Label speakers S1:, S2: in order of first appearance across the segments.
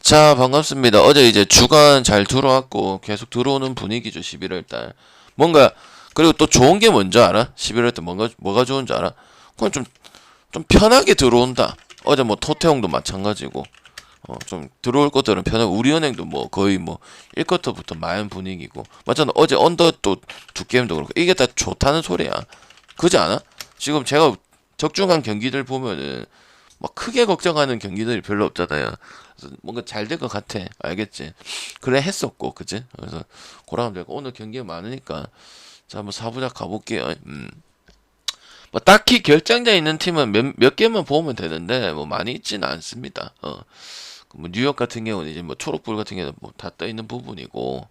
S1: 자, 반갑습니다. 어제 이제 주간 잘 들어왔고 계속 들어오는 분위기죠. 11월 달. 뭔가 그리고 또 좋은 게 뭔지 알아? 11월 달 뭐가 좋은지 알아? 그건 좀 편하게 들어온다. 어제 뭐 토태용도 마찬가지고. 좀 들어올 것들은 편하고 우리은행도 뭐 거의 뭐 1쿼터부터 마연 분위기고. 맞잖아. 어제 언더 또 두 게임도 그렇고 이게 다 좋다는 소리야. 그지 않아? 지금 제가 적중한 경기들 보면은 막 크게 걱정하는 경기들이 별로 없잖아요. 그래서 뭔가 잘 될 것 같아. 알겠지? 그래 했었고, 그치? 그래서 고라면 되고 오늘 경기가 많으니까 자 한번 사부작 가볼게요. 뭐 딱히 결장자 있는 팀은 몇 개만 보면 되는데 뭐 많이 있지는 않습니다. 뭐 뉴욕 같은 경우는 이제 뭐 초록불 같은 경우는 뭐 다 떠 있는 부분이고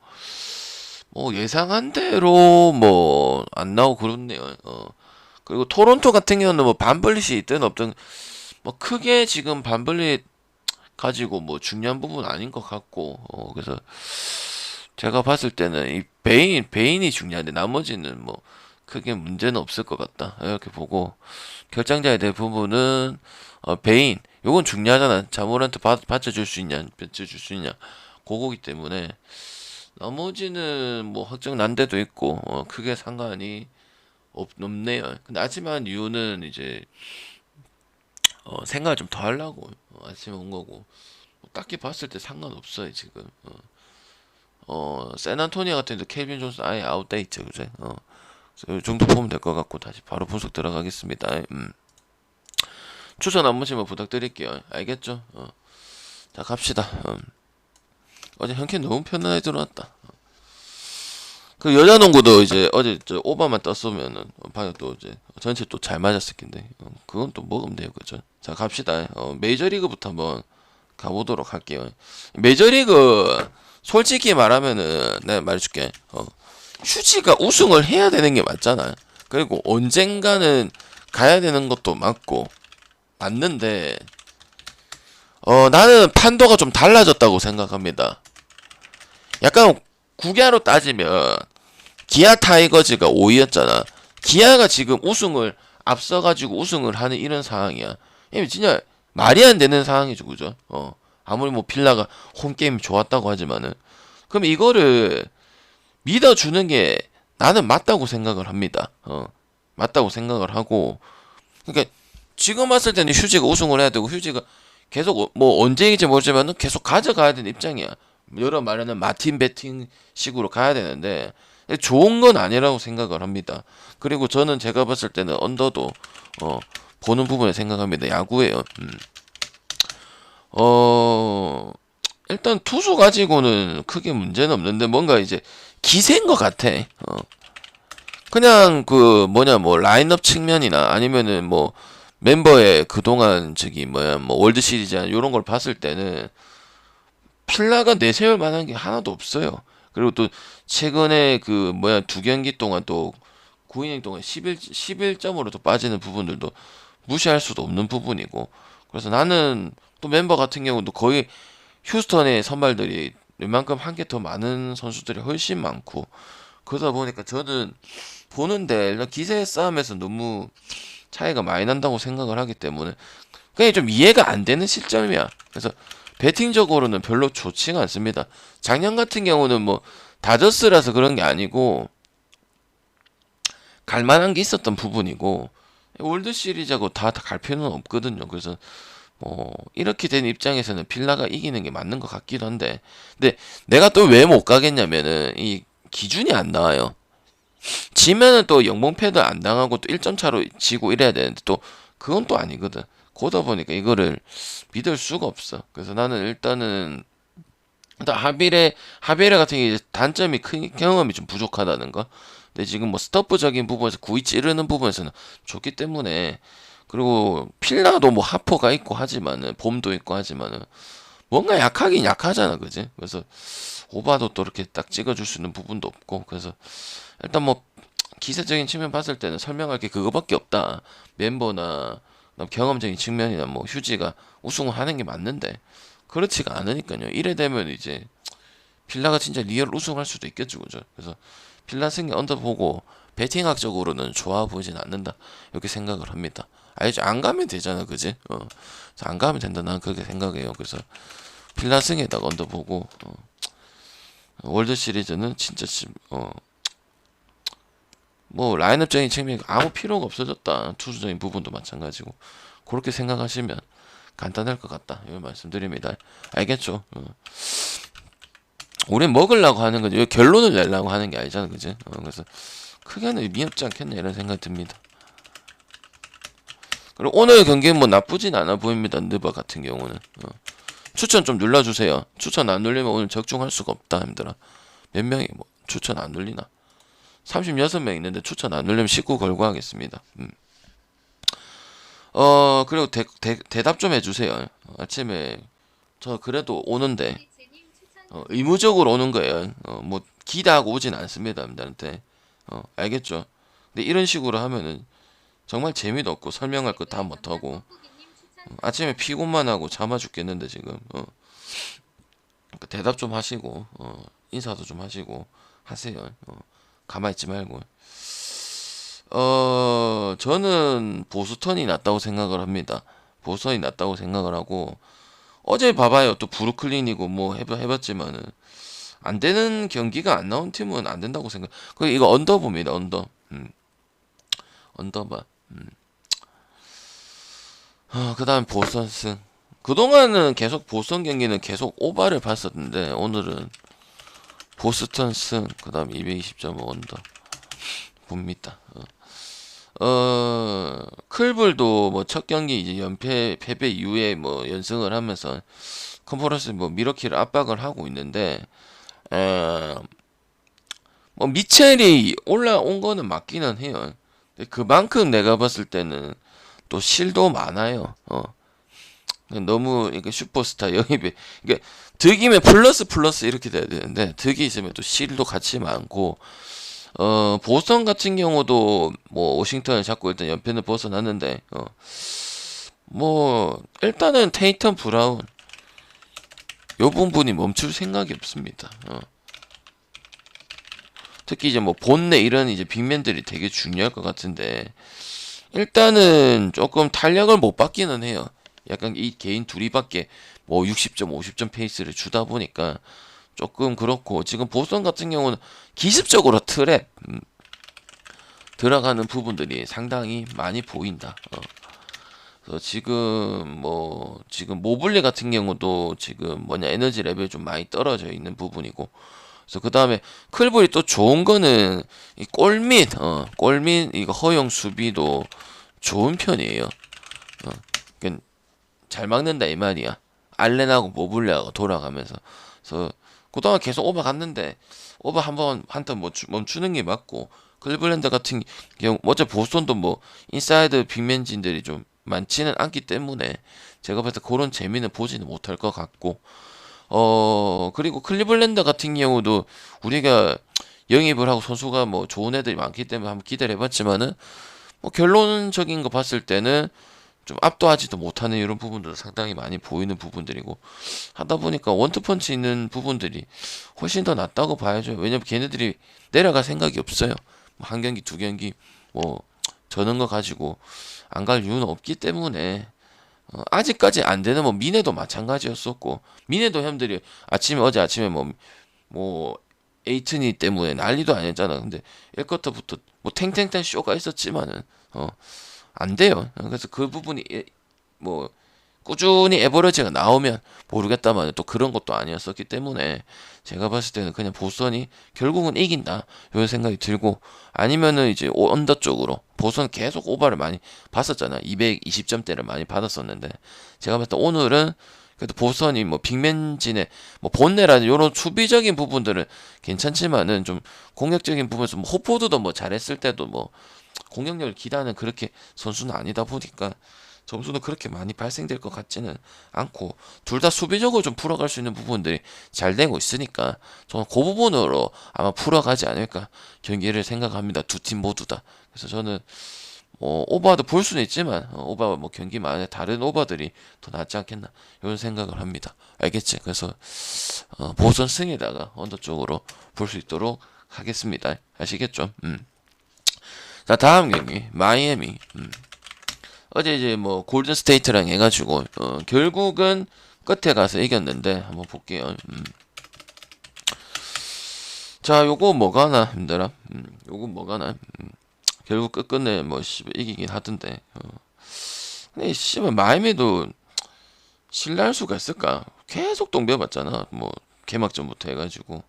S1: 뭐 예상한 대로 뭐 안 나오고 그렇네요. 그리고 토론토 같은 경우는 뭐 반블릿이 있든 없든 뭐 크게 지금 반블릿 가지고 뭐 중요한 부분 아닌 것 같고 그래서 제가 봤을 때는 이 베인이 중요한데 나머지는 뭐 크게 문제는 없을 것 같다 이렇게 보고 결정자에 대한 부분은 베인 요건 중요하잖아. 자모란트 받쳐줄 수 있냐 받쳐줄 수 있냐 그거기 때문에 나머지는 뭐 확정 난 데도 있고 크게 상관이 없네요. 근데 아침한 이유는 이제 생각을 좀 더 하려고 아침에 온 거고 뭐 딱히 봤을 때 상관없어요 지금. 샌안토니아 같은 데도 케빈 존스 아예 아웃돼 있죠, 그제? 그래서 이 정도 보면 될 것 같고 다시 바로 분석 들어가겠습니다. 추천 한 번씩만 부탁드릴게요. 알겠죠? 자 갑시다. 어제 현캔 너무 편안하게 들어왔다. 그 여자 농구도 이제 어제 저 오바만 떴으면은 방금 또 이제 전체 또 잘 맞았을 텐데 그건 또 먹으면 돼요, 그죠? 자 갑시다. 메이저리그부터 한번 가보도록 할게요. 메이저리그 솔직히 말하면은 내가 말해줄게. 휴지가 우승을 해야 되는 게 맞잖아. 그리고 언젠가는 가야 되는 것도 맞고 맞는데 나는 판도가 좀 달라졌다고 생각합니다. 약간 국야로 따지면 기아 타이거즈가 5위였잖아. 기아가 지금 우승을 앞서가지고 우승을 하는 이런 상황이야. 이게 진짜 말이 안 되는 상황이죠, 그죠? 아무리 뭐 빌라가 홈게임이 좋았다고 하지만은. 그럼 이거를 믿어주는 게 나는 맞다고 생각을 합니다. 맞다고 생각을 하고. 그러니까 지금 봤을 때는 휴지가 우승을 해야 되고 휴지가 계속 뭐 언제인지 모르지만은 계속 가져가야 되는 입장이야. 여러 말하는 마틴 배팅 식으로 가야 되는데 좋은 건 아니라고 생각을 합니다. 그리고 저는 제가 봤을 때는 언더도 보는 부분에 생각합니다. 야구예요. 일단 투수 가지고는 크게 문제는 없는데 뭔가 이제 기세인 것 같아. 그냥 그 뭐냐 뭐 라인업 측면이나 아니면은 뭐 멤버의 그동안 저기 뭐야 뭐 월드 시리즈 이런 걸 봤을 때는 필라가 내세울 만한 게 하나도 없어요. 그리고 또 최근에 그 뭐야 두 경기 동안 또 9이닝 동안 11점으로 또 빠지는 부분들도 무시할 수도 없는 부분이고 그래서 나는 또 멤버 같은 경우도 거의 휴스턴의 선발들이 웬만큼 한 개 더 많은 선수들이 훨씬 많고 그러다 보니까 저는 보는데 일단 기세 싸움에서 너무 차이가 많이 난다고 생각을 하기 때문에 그게 좀 이해가 안 되는 시점이야. 그래서 배팅적으로는 별로 좋지가 않습니다. 작년 같은 경우는 뭐 다저스라서 그런 게 아니고 갈만한 게 있었던 부분이고 월드 시리즈하고 다 갈 필요는 없거든요. 그래서 뭐 이렇게 된 입장에서는 필라가 이기는 게 맞는 것 같기도 한데 근데 내가 또 왜 못 가겠냐면은 이 기준이 안 나와요. 지면은 또 영봉 패드 안 당하고 또 1점 차로 지고 이래야 되는데 또 그건 또 아니거든. 그러다 보니까 이거를 믿을 수가 없어. 그래서 나는 일단은 일단 하비레 같은 게 단점이 큰 경험이 좀 부족하다는 거. 근데 지금 뭐 스토프적인 부분에서 구이 찌르는 부분에서는 좋기 때문에 그리고 필라도 뭐 하퍼가 있고 하지만은 봄도 있고 하지만은 뭔가 약하긴 약하잖아, 그지? 그래서 오바도 또 이렇게 딱 찍어줄 수 있는 부분도 없고 그래서 일단 뭐 기세적인 측면 봤을 때는 설명할 게 그거밖에 없다. 멤버나 경험적인 측면이나 뭐 휴지가 우승을 하는 게 맞는데 그렇지가 않으니까요. 이래 되면 이제 필라가 진짜 리얼 우승할 수도 있겠죠, 그죠? 그래서 필라 승리 언더 보고 배팅학적으로는 좋아 보이진 않는다 이렇게 생각을 합니다. 알죠? 안 가면 되잖아, 그지? 안 가면 된다. 난 그렇게 생각해요. 그래서 필라승에다가 언더보고 월드 시리즈는 진짜 뭐 라인업적인 측면이 아무 필요가 없어졌다. 투수적인 부분도 마찬가지고 그렇게 생각하시면 간단할 것 같다. 이런 말씀드립니다. 알겠죠? 우리 먹으려고 하는 거지. 결론을 내려고 하는 게 아니잖아, 그지? 그래서 크게는 의미 없지 않겠네 이런 생각이 듭니다. 그리고 오늘 경기는 뭐 나쁘진 않아 보입니다. 느바 같은 경우는 추천 좀 눌러주세요. 추천 안 눌리면 오늘 적중할 수가 없다, 힘들어. 몇 명이 뭐 추천 안 눌리나? 36명 있는데 추천 안 눌리면 19 걸고 하겠습니다. 그리고 대답 좀 해주세요. 아침에 저 그래도 오는데 의무적으로 오는 거예요. 뭐 기대하고 오진 않습니다, 여러분들한테. 알겠죠? 근데 이런 식으로 하면은 정말 재미도 없고 설명할 거 다 못하고 아침에 피곤만 하고 잠아 죽겠는데 지금. 그러니까 대답 좀 하시고 인사도 좀 하시고 하세요. 가만히 있지 말고. 저는 보스턴이 낫다고 생각을 합니다. 보스턴이 낫다고 생각을 하고 어제 봐봐요. 또 브루클린이고 뭐 해봤지만은 안 되는 경기가 안 나온 팀은 안 된다고 생각. 그 이거 언더봅니다. 언더봐. 그다음 보스턴 승. 그동안은 계속 보스턴 경기는 계속 오바를 봤었는데 오늘은 보스턴 승. 그다음 220.5 언더 봅니다. 클불도 뭐 첫 경기 이제 연패 패배 이후에 뭐 연승을 하면서 컨퍼런스 뭐 미러키를 압박을 하고 있는데 뭐 미첼이 올라온 거는 맞기는 해요. 근데 그만큼 내가 봤을 때는 또 실도 많아요. 너무 이게 슈퍼스타 영입이 이게 득이면 플러스 이렇게 돼야 되는데 득이 있으면 또 실도 같이 많고 보스턴 같은 경우도 뭐 워싱턴을 잡고 일단 연패는 벗어났는데 뭐 일단은 테이턴 브라운 요 부분이 멈출 생각이 없습니다. 특히 이제 뭐 본내 이런 이제 빅맨들이 되게 중요할 것 같은데 일단은 조금 탄력을 못 받기는 해요. 약간 이 개인 둘이밖에 뭐 60점, 50점 페이스를 주다 보니까 조금 그렇고 지금 보스턴 같은 경우는 기습적으로 트랩 들어가는 부분들이 상당히 많이 보인다. 그래서 지금 모블리 같은 경우도 지금 에너지 레벨이 좀 많이 떨어져 있는 부분이고 그래서 그 다음에 클볼이 또 좋은 거는 이 골밑 이거 허용 수비도 좋은 편이에요. 그러니까 잘 막는다 이 말이야. 알렌하고 모블리하고 돌아가면서 그래서 그동안 계속 오버 갔는데 오버 한턴 멈추는 게 맞고 클리블랜드 같은 경우 어제 보스턴도 뭐 인사이드 빅맨진들이 좀 많지는 않기 때문에 제가 봤을 때 그런 재미는 보지는 못할 것 같고 그리고 클리블랜드 같은 경우도 우리가 영입을 하고 선수가 뭐 좋은 애들이 많기 때문에 한번 기대를 해봤지만은 뭐 결론적인 거 봤을 때는 좀 압도하지도 못하는 이런 부분들도 상당히 많이 보이는 부분들이고 하다 보니까 원투펀치 있는 부분들이 훨씬 더 낫다고 봐야죠. 왜냐면 걔네들이 내려갈 생각이 없어요. 뭐 한 경기 두 경기 뭐 저는 거 가지고 안 갈 이유는 없기 때문에 아직까지 안 되는 뭐 미네도 마찬가지였었고 미네도 형들이 어제 아침에 뭐 에이튼이 때문에 난리도 아니었잖아. 근데 1쿼터부터 뭐 탱탱탱 쇼가 있었지만은 안 돼요. 그래서 그 부분이 뭐 꾸준히 에버러지가 나오면 모르겠다만 또 그런 것도 아니었었기 때문에 제가 봤을 때는 그냥 보스턴이 결국은 이긴다 이런 생각이 들고 아니면은 이제 언더 쪽으로 보스턴 계속 오버를 많이 봤었잖아. 220점대를 많이 받았었는데 제가 봤을 때 오늘은 그래도 보스턴이 뭐 빅맨진의 뭐 본내라는 이런 수비적인 부분들은 괜찮지만은 좀 공격적인 부분에서 뭐 호포드도 뭐 잘했을 때도 뭐 공격력을 기대하는 그렇게 선수는 아니다 보니까 점수는 그렇게 많이 발생될 것 같지는 않고 둘 다 수비적으로 좀 풀어갈 수 있는 부분들이 잘 되고 있으니까 저는 그 부분으로 아마 풀어가지 않을까 경기를 생각합니다. 두 팀 모두 다. 그래서 저는 뭐 오버도 볼 수는 있지만 오버 뭐 경기만에 다른 오버들이 더 낫지 않겠나 이런 생각을 합니다. 알겠지? 그래서 보선 승에다가 언더 쪽으로 볼 수 있도록 하겠습니다. 아시겠죠? 자 다음 경기 마이애미 어제 이제 뭐 골든 스테이트랑 해가지고 결국은 끝에 가서 이겼는데 한번 볼게요. 자, 요거 뭐가 나 힘들어? 요거 뭐가 나? 결국 끝끝내 뭐 이기긴 하던데. 근데 씨발 마이애미도 신뢰할 수가 있을까? 계속 동배봤잖아. 뭐 개막전부터 해가지고.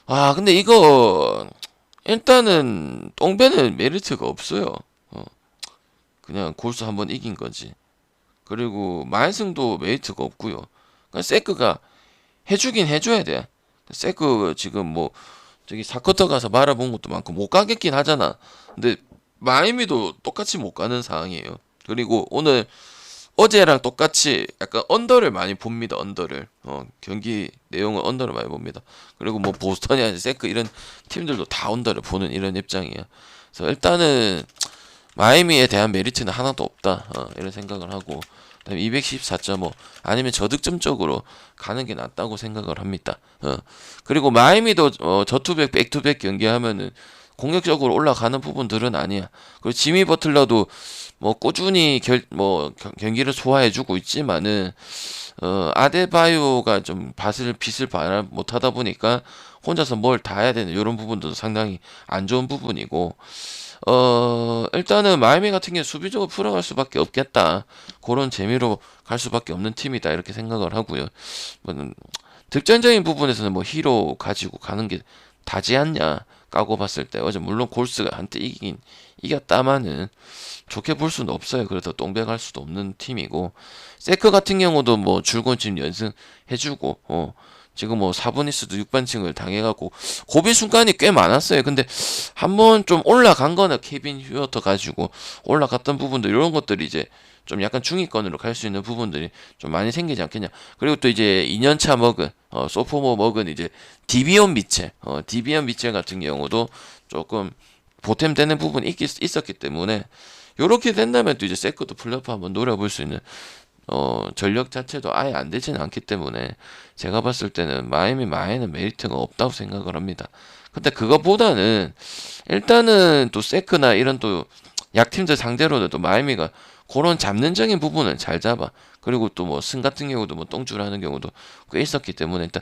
S1: 아, 근데 이거 일단은 똥배는 메리트가 없어요. 어, 그냥 골수 한번 이긴 거지. 그리고 마이승도 메리트가 없고요. 그러니까 세크가 해주긴 해줘야 돼. 세크 지금 뭐 저기 사커터 가서 말아본 것도 많고 못 가겠긴 하잖아. 근데 마이미도 똑같이 못 가는 상황이에요. 그리고 오늘 어제랑 똑같이 약간 언더를 많이 봅니다. 언더를 경기 내용은 언더를 많이 봅니다. 그리고 뭐 보스턴이나 세크 이런 팀들도 다 언더를 보는 이런 입장이에요. 그래서 일단은 마이미에 대한 메리트는 하나도 없다. 이런 생각을 하고 그다음에 214.5 아니면 저득점적으로 가는 게 낫다고 생각을 합니다. 그리고 마이미도 저투백 백투백 경기하면은 공격적으로 올라가는 부분들은 아니야. 그리고 지미 버틀러도 뭐 꾸준히 경기를 소화해주고 있지만은 아데바요가 좀 빛을 발하 못하다 보니까 혼자서 뭘 다 해야 되는 이런 부분도 상당히 안 좋은 부분이고 일단은 마이애미 같은 경우 수비적으로 풀어갈 수밖에 없겠다. 그런 재미로 갈 수밖에 없는 팀이다. 이렇게 생각을 하고요. 뭐, 득점적인 부분에서는 뭐 히로 가지고 가는 게 다지 않냐 까고 봤을 때 어제 물론 골스가 한때 이겼다마는 좋게 볼 수는 없어요. 그래서 똥배 갈 수도 없는 팀이고 세크 같은 경우도 뭐 줄곧 지금 연승해주고 지금 뭐 4분위스도 6반층을 당해갖고 고비 순간이 꽤 많았어요. 근데 한번 좀 올라간 거는 케빈 휴어터 가지고 올라갔던 부분들 이런 것들이 이제 좀 약간 중위권으로 갈 수 있는 부분들이 좀 많이 생기지 않겠냐. 그리고 또 이제 2년차 먹은 소포모 먹은 이제 디비언 미첼 같은 경우도 조금 보탬되는 부분이 있었기 때문에 요렇게 된다면 또 이제 세크도 플레이오프 한번 노려볼 수 있는 전력 자체도 아예 안 되지는 않기 때문에 제가 봤을 때는 마이애미는 메리트가 없다고 생각을 합니다. 근데 그거보다는 일단은 또 세크나 이런 또 약팀들 상대로는 또 마이애미가 그런 잡는적인 부분을 잘 잡아. 그리고 또 뭐 승 같은 경우도 뭐 똥줄하는 경우도 꽤 있었기 때문에 일단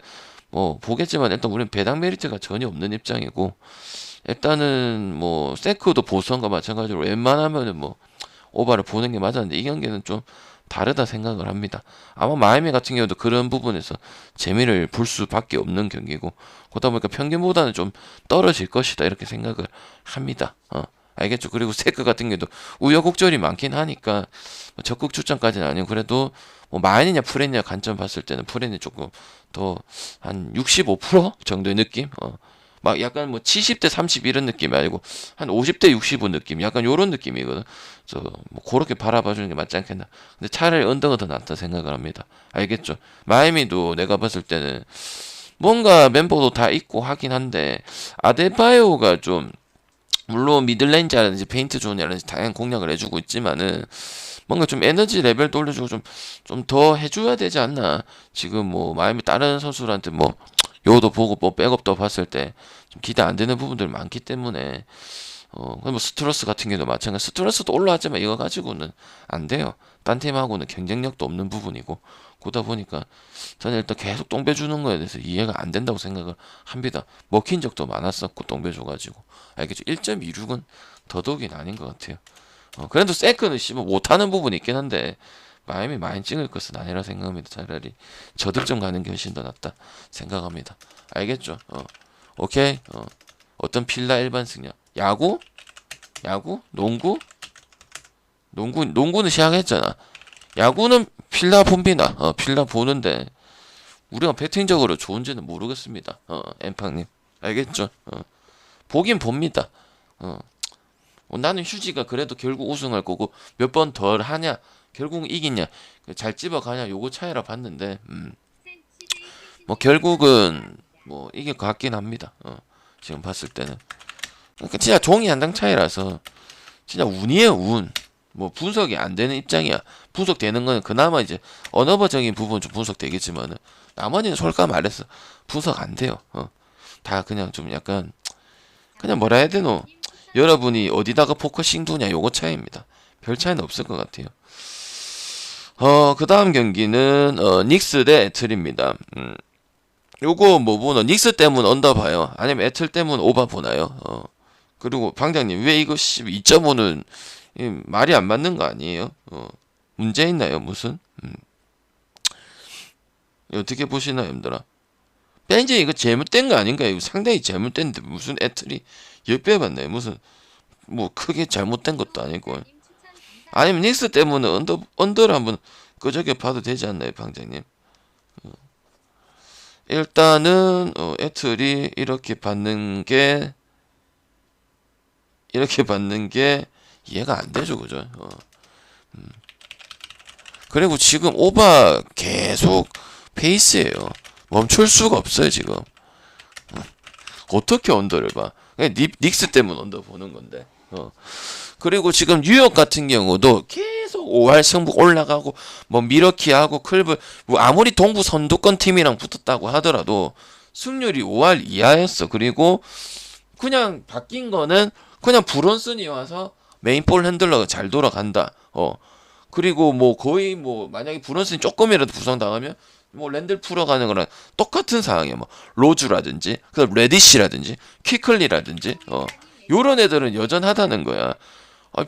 S1: 뭐 보겠지만 일단 우리는 배당 메리트가 전혀 없는 입장이고 일단은 뭐 세크도 보선과 마찬가지로 웬만하면은 뭐 오바를 보는 게 맞았는데 이 경기는 좀 다르다 생각을 합니다. 아마 마이애미 같은 경우도 그런 부분에서 재미를 볼 수밖에 없는 경기고 그러다 보니까 평균보다는 좀 떨어질 것이다 이렇게 생각을 합니다. 알겠죠? 그리고 세크 같은 경우도 우여곡절이 많긴 하니까 뭐 적극 출전까지는 아니고 그래도 뭐 마인이냐 프렌이냐 관점 봤을 때는 프렌이 조금 더 한 65% 정도의 느낌? 막 약간 뭐 70대 30 이런 느낌이 아니고 한 50대 65 느낌 약간 요런 느낌이거든. 그래서 뭐 그렇게 바라봐 주는 게 맞지 않겠나. 근데 차라리 언더가 더 낫다 생각을 합니다. 알겠죠? 마이애미도 내가 봤을 때는 뭔가 멤버도 다 있고 하긴 한데 아데바요가 좀 물론 미들레인지라든지 페인트 존이라든지 다양한 공략을 해주고 있지만은 뭔가 좀 에너지 레벨도 올려주고 좀 더 해줘야 되지 않나. 지금 뭐 마이애미 다른 선수들한테 뭐 요도 보고 뭐 백업도 봤을 때 좀 기대 안 되는 부분들 많기 때문에 뭐 스트러스 같은 경우도 마찬가지. 스트러스도 올라왔지만 이거 가지고는 안 돼요. 딴 팀하고는 경쟁력도 없는 부분이고 그러다 보니까 저는 일단 계속 똥배 주는 거에 대해서 이해가 안 된다고 생각을 합니다. 먹힌 적도 많았었고 똥배 줘가지고 알겠죠? 1.26은 더더욱이 아닌 것 같아요. 그래도 세크는 씨뭐 못하는 부분이 있긴 한데 마이애미 많이 찍을 것은 아니라 생각합니다. 차라리 저득점 가는 게 훨씬 더 낫다 생각합니다. 알겠죠? 오케이. 어떤 필라 일반 승려. 야구? 야구? 농구? 농구는 시작했잖아. 야구는 필라 봅니다. 필라 보는데 우리가 배팅적으로 좋은지는 모르겠습니다. 엠팡님. 알겠죠? 보긴 봅니다. 나는 휴지가 그래도 결국 우승할 거고 몇 번 덜 하냐 결국 이기냐 잘 집어가냐 요거 차이라 봤는데 뭐 결국은 뭐 이길 것 같긴 합니다. 지금 봤을 때는 그러니까 진짜 종이 한 장 차이라서 진짜 운이에요 운. 뭐 분석이 안 되는 입장이야. 분석되는 거는 그나마 이제 언어버적인 부분 좀 분석되겠지만은 나머지는 솔직히 말해서 분석 안 돼요. 다 그냥 좀 약간 그냥 뭐라 해야 되노? 여러분이 어디다가 포커싱 두냐 요거 차이입니다. 별 차이는 없을 것 같아요. 그 다음 경기는 닉스 대 애틀입니다. 요거 뭐 보나 닉스 때문 언더 봐요? 아니면 애틀 때문 오바 보나요? 그리고 방장님 왜 이거 2.5는 말이 안 맞는 거 아니에요? 문제 있나요 무슨? 어떻게 보시나요, 여러분들아? 벤지 이거 잘못된 거 아닌가요? 이거 상당히 잘못된데 무슨 애틀이 역배 받나요? 무슨 뭐 크게 잘못된 것도 아니고. 아니면 닉스 때문에 언더를 한번 끄적여 봐도 되지 않나요, 방장님? 일단은 애틀이 이렇게 받는 게 이해가 안 되죠, 그죠? 그리고 지금 오바 계속 페이스예요. 멈출 수가 없어요, 지금. 어떻게 언더를 봐? 그냥 닉스 때문에 언더 보는 건데. 그리고 지금 뉴욕 같은 경우도 계속 5할 승부 올라가고 뭐 미러키하고 클브 뭐 아무리 동부 선두권 팀이랑 붙었다고 하더라도 승률이 5할 이하였어. 그리고 그냥 바뀐 거는 그냥 브론슨이 와서 메인볼 핸들러가 잘 돌아간다. 그리고 뭐 거의 뭐 만약에 브론슨이 조금이라도 부상당하면 뭐 랜들 풀어가는 거랑 똑같은 상황이야. 뭐 로즈라든지 그 레디시라든지 퀴클리라든지 요런 애들은 여전하다는 거야.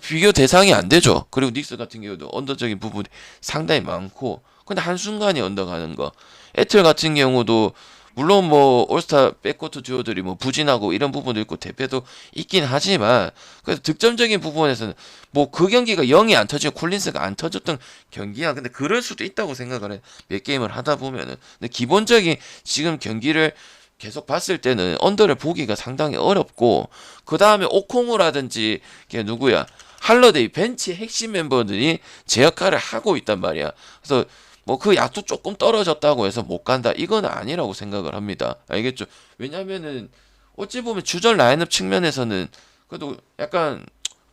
S1: 비교 대상이 안 되죠. 그리고 닉스 같은 경우도 언더적인 부분이 상당히 많고 근데 한순간에 언더 가는 거. 애틀 같은 경우도 물론 뭐 올스타 백코트 듀오들이 뭐 부진하고 이런 부분도 있고 대패도 있긴 하지만 그래서 득점적인 부분에서는 뭐 그 경기가 0이 안 터지고 콜린스가 안 터졌던 경기야. 근데 그럴 수도 있다고 생각을 해. 몇 게임을 하다 보면은. 근데 기본적인 지금 경기를 계속 봤을 때는 언더를 보기가 상당히 어렵고 그 다음에 오콩우라든지 걔 누구야 할러데이 벤치 핵심 멤버들이 제 역할을 하고 있단 말이야. 그래서 뭐 그 야투 조금 떨어졌다고 해서 못 간다 이건 아니라고 생각을 합니다. 알겠죠? 왜냐면은 어찌 보면 주전 라인업 측면에서는 그래도 약간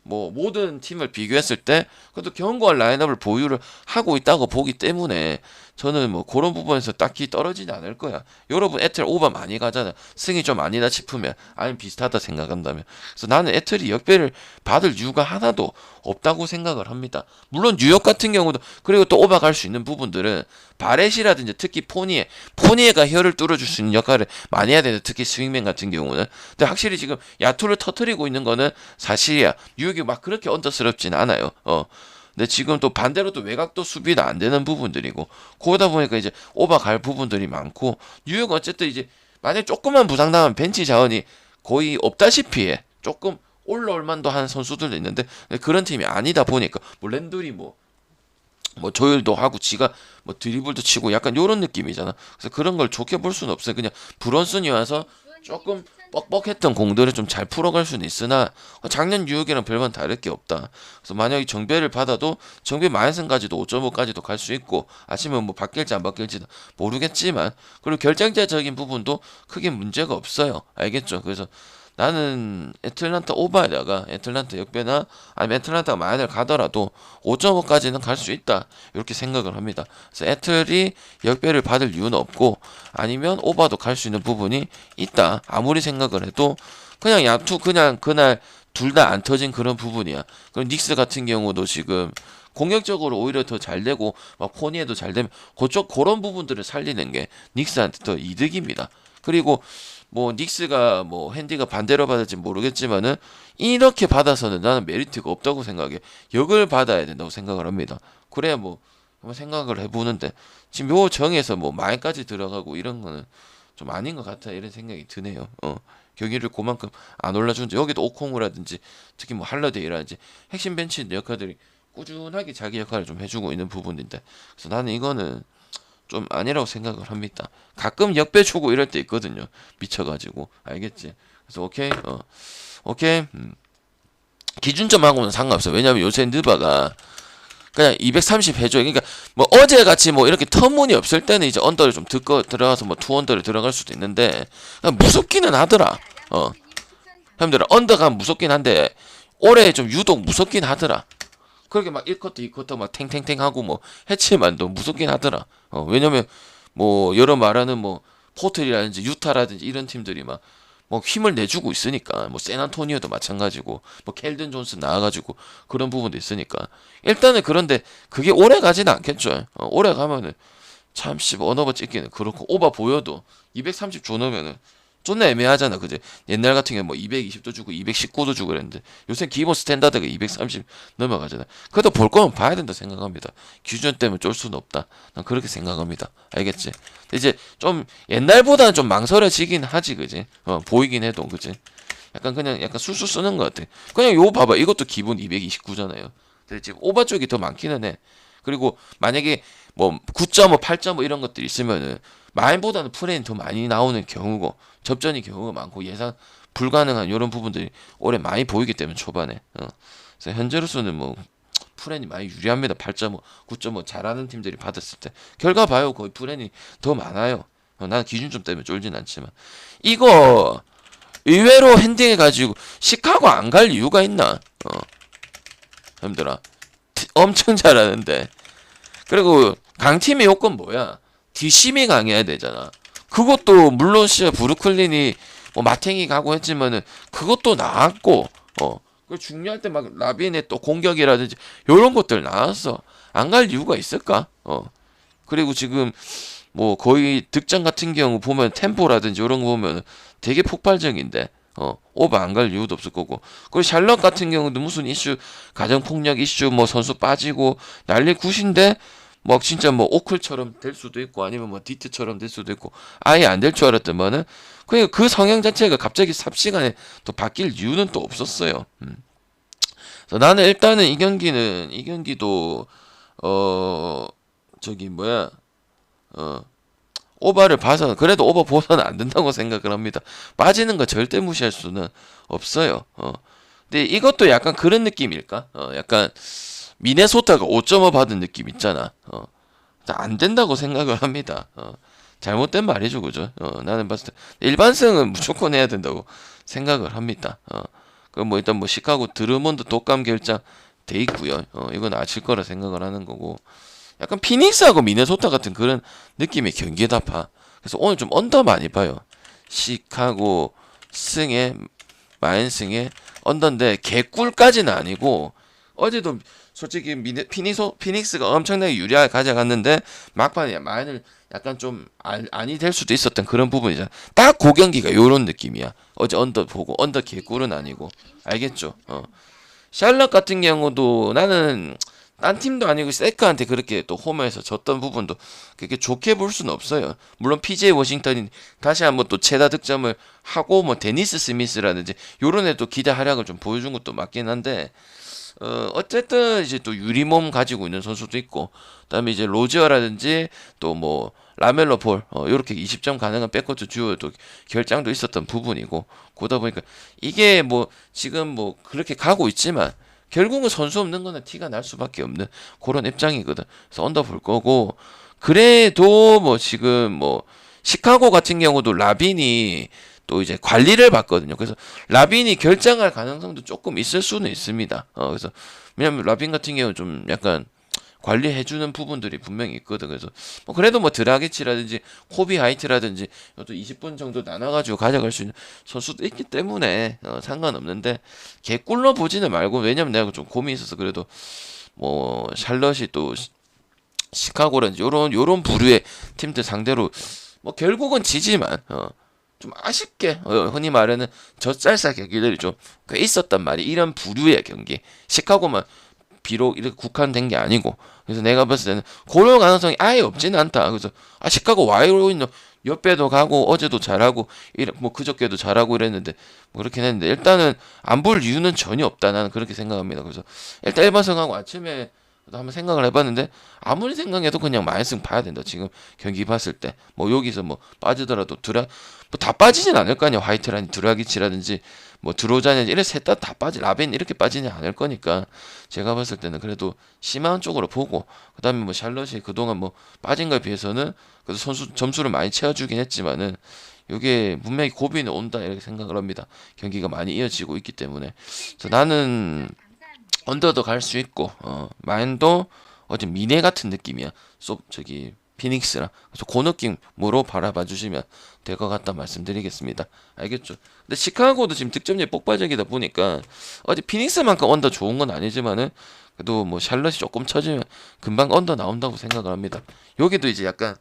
S1: 뭐 모든 팀을 비교했을 때 그래도 견고한 라인업을 보유를 하고 있다고 보기 때문에 저는 뭐 그런 부분에서 딱히 떨어지지 않을 거야. 여러분 애틀 오버 많이 가잖아. 승이 좀 아니다 싶으면 아니면 비슷하다 생각한다면. 그래서 나는 애틀이 역배를 받을 이유가 하나도 없다고 생각을 합니다. 물론 뉴욕 같은 경우도 그리고 또 오버 갈 수 있는 부분들은 바렛이라든지 특히 포니에가 혀를 뚫어줄 수 있는 역할을 많이 해야 되는데 특히 스윙맨 같은 경우는 근데 확실히 지금 야투를 터트리고 있는 거는 사실이야. 뉴욕이 막 그렇게 언더스럽진 않아요. 근데 지금 또 반대로 또 외곽도 수비도 안 되는 부분들이고 그러다 보니까 이제 오버 갈 부분들이 많고 뉴욕은 어쨌든 이제 만약 조금만 부상당하면 벤치 자원이 거의 없다시피 해. 조금 올라올 만도 한 선수들도 있는데 그런 팀이 아니다 보니까 뭐 랜들이 뭐 조율도 하고 지가 뭐 드리블도 치고 약간 요런 느낌이잖아. 그래서 그런 걸 좋게 볼 수는 없어요. 그냥 브론슨이 와서 조금 뻑뻑했던 공들을 좀 잘 풀어갈 수는 있으나 작년 뉴욕이랑 별반 다를 게 없다. 그래서 만약에 정배를 받아도 정배 마이슨까지도 5.5까지도 갈 수 있고 아니면 뭐 바뀔지 안 바뀔지는 모르겠지만 그리고 결정자적인 부분도 크게 문제가 없어요. 알겠죠? 그래서 나는 애틀란타 오바에다가 애틀란타 역배나 아니면 애틀란타가 마이너를 가더라도 5.5까지는 갈 수 있다 이렇게 생각을 합니다. 그래서 애틀이 역배를 받을 이유는 없고 아니면 오바도 갈 수 있는 부분이 있다. 아무리 생각을 해도 그냥 야투 그냥 그날 둘 다 안 터진 그런 부분이야. 그럼 닉스 같은 경우도 지금 공격적으로 오히려 더 잘 되고 막 포니에도 잘 되면 그런 부분들을 살리는 게 닉스한테 더 이득입니다. 그리고 뭐 닉스가 뭐 핸디가 반대로 받을지 모르겠지만은 이렇게 받아서는 나는 메리트가 없다고 생각해. 역을 받아야 된다고 생각을 합니다. 그래야 뭐 한번 생각을 해보는데 지금 요 정에서 뭐 마이까지 들어가고 이런 거는 좀 아닌 것 같아 이런 생각이 드네요. 경기를 그만큼 안 올라주는데 여기도 오콩우라든지 특히 뭐 할러데이라든지 핵심 벤치 역할들이 꾸준하게 자기 역할을 좀 해주고 있는 부분인데 그래서 나는 이거는 좀 아니라고 생각을 합니다. 가끔 역배 주고 이럴 때 있거든요. 미쳐가지고 알겠지? 그래서 오케이 기준점하고는 상관없어. 왜냐면 요새 느바가 그냥 230 해줘. 그러니까 뭐 어제 같이 뭐 이렇게 터무니 없을 때는 이제 언더를 좀 듣고 들어가서 뭐 투 언더를 들어갈 수도 있는데 무섭기는 하더라. 형님들 언더가 무섭긴 한데 올해 좀 유독 무섭긴 하더라. 그렇게 막 1쿼터 2쿼터 막 탱탱탱 하고 뭐 해치만도 무섭긴 하더라. 왜냐면 뭐 여러 말하는 뭐 포틀이라든지 유타라든지 이런 팀들이 막 뭐 힘을 내주고 있으니까 뭐 샌안토니오도 마찬가지고 뭐 켈든 존스 나와가지고 그런 부분도 있으니까 일단은 그런데 그게 오래 가지는 않겠죠. 오래 가면은 참씨 언어버 찍기는 그렇고 오바 보여도 230 줘놓으면은 존나 애매하잖아, 그제? 옛날 같은 경우 뭐 220도 주고 219도 주고 그랬는데 요새 기본 스탠다드가 230 넘어가잖아. 그래도 볼 거면 봐야 된다 생각합니다. 기준 때문에 쫄 수는 없다. 난 그렇게 생각합니다. 알겠지? 근데 이제 좀 옛날보다는 좀 망설여지긴 하지, 그지? 보이긴 해도, 그지? 약간 그냥 약간 술술 쓰는 것 같아. 그냥 요 봐봐, 이것도 기본 229잖아요. 근데 지금 오바 쪽이 더 많기는 해. 그리고 만약에 뭐 9.5, 8.5 이런 것들이 있으면은 마인보다는 프레임이 더 많이 나오는 경우고 접전이 경우가 많고 예상 불가능한 이런 부분들이 올해 많이 보이기 때문에 초반에 그래서 현재로서는 뭐 프렌이 많이 유리합니다. 8.5, 9.5 잘하는 팀들이 받았을 때 결과 봐요. 거의 프렌이 더 많아요. 난 기준점 때문에 쫄진 않지만 이거 의외로 핸딩해가지고 시카고 안 갈 이유가 있나? 형들아 엄청 잘하는데 그리고 강팀의 요건 뭐야? 뒷심이 강해야 되잖아. 그것도 물론 브루클린이 뭐 마탱이 가고 했지만은 그것도 나왔고 그 중요할 때 막 라빈의 또 공격이라든지 요런 것들 나왔어. 안 갈 이유가 있을까? 그리고 지금 뭐 거의 득점 같은 경우 보면 템포라든지 요런 거 보면 되게 폭발적인데 오버 안 갈 이유도 없을 거고. 그리고 샬럿 같은 경우도 무슨 이슈 가정폭력 이슈 뭐 선수 빠지고 난리 굿인데 뭐 진짜 뭐 오클처럼 될 수도 있고 아니면 뭐 디트처럼 될 수도 있고 아예 안 될 줄 알았더만은 그냥 그 성향 자체가 갑자기 삽시간에 또 바뀔 이유는 또 없었어요. 그래서 나는 일단은 이 경기도 저기 뭐야 오버를 봐서는 그래도 오버 보서는 안 된다고 생각을 합니다. 빠지는 거 절대 무시할 수는 없어요. 근데 이것도 약간 그런 느낌일까? 약간 미네소타가 5.5 받은 느낌 있잖아. 안 된다고 생각을 합니다. 잘못된 말이죠, 그죠? 나는 봤을 때 일반성은 무조건 해야 된다고 생각을 합니다. 그 뭐 일단 뭐 시카고 드르몬드 독감 결장 돼 있고요. 이건 아실 거라 생각을 하는 거고. 약간 피닉스하고 미네소타 같은 그런 느낌의 경기다 봐. 그래서 오늘 좀 언더 많이 봐요. 시카고 승에 마인승에 언더인데 개꿀까지는 아니고 어제도 솔직히 피닉스가 엄청나게 유리하게 가져갔는데 막판에 마인을 약간 좀 아니 될 수도 있었던 그런 부분이잖아. 딱 그 경기가 요런 느낌이야. 어제 언더 보고 언더 개꿀은 아니고 알겠죠? 샬럿 같은 경우도 나는 딴 팀도 아니고 세카한테 그렇게 또 홈에서 졌던 부분도 그렇게 좋게 볼 수는 없어요. 물론 PJ 워싱턴이 다시 한번 또 최다 득점을 하고 뭐 데니스 스미스라든지 요런 애도 기대 활약을 좀 보여준 것도 맞긴 한데 어쨌든 이제 또 유리몸 가지고 있는 선수도 있고 그다음에 이제 로지어라든지 또 뭐 라멜로 볼 요렇게 20점 가능한 백코트 듀오도 결장도 있었던 부분이고 그러다 보니까 이게 뭐 지금 뭐 그렇게 가고 있지만 결국은 선수 없는 거는 티가 날 수밖에 없는 그런 입장이거든. 그래서 언더 볼 거고 그래도 뭐 지금 뭐 시카고 같은 경우도 라빈이 또 이제 관리를 받거든요. 그래서 라빈이 결정할 가능성도 조금 있을 수는 있습니다. 그래서 왜냐면 라빈 같은 경우는 좀 약간 관리해주는 부분들이 분명히 있거든. 그래서 뭐 그래도 뭐 드라기치라든지 코비 하이트라든지 또 20분 정도 나눠가지고 가져갈 수 있는 선수도 있기 때문에 상관없는데 개꿀로 보지는 말고 왜냐면 내가 좀 고민이 있어서 그래도 뭐 샬럿이 또 시카고라든지 요런 부류의 팀들 상대로 뭐 결국은 지지만 좀 아쉽게 흔히 말하는 젖잘싸 경기들이 좀 있었단 말이 이런 부류의 경기 시카고만 비록 이렇게 국한된 게 아니고 그래서 내가 봤을 때는 그럴 가능성이 아예 없지는 않다. 그래서 시카고 와이로인 옆에도 가고 어제도 잘하고 뭐 그저께도 잘하고 이랬는데 뭐 그렇긴 했는데 일단은 안 볼 이유는 전혀 없다. 나는 그렇게 생각합니다. 그래서 일단 일반성하고 아침에 한번 생각을 해봤는데 아무리 생각해도 그냥 마이승 봐야 된다. 지금 경기 봤을 때 뭐 여기서 뭐 빠지더라도 뭐 다 빠지진 않을 거 아니야. 화이트라니 드라기치라든지 뭐 드로자니 이래 셋 다 빠지 라벤 이렇게 빠지지 않을 거니까 제가 봤을 때는 그래도 심한 쪽으로 보고 그다음에 뭐 샬럿이 그동안 뭐 빠진 거에 비해서는 그래도 선수 점수를 많이 채워주긴 했지만은 이게 분명히 고비는 온다 이렇게 생각을 합니다. 경기가 많이 이어지고 있기 때문에 그래서 나는 언더도 갈 수 있고 마인도 어제 미네 같은 느낌이야. 저기 피닉스랑. 그래서 그 느낌으로 바라봐 주시면 될 것 같다 말씀드리겠습니다. 알겠죠? 근데 시카고도 지금 득점력이 폭발적이다 보니까 어디 피닉스만큼 언더 좋은 건 아니지만은 그래도 뭐 샬럿이 조금 쳐지면 금방 언더 나온다고 생각을 합니다. 여기도 이제 약간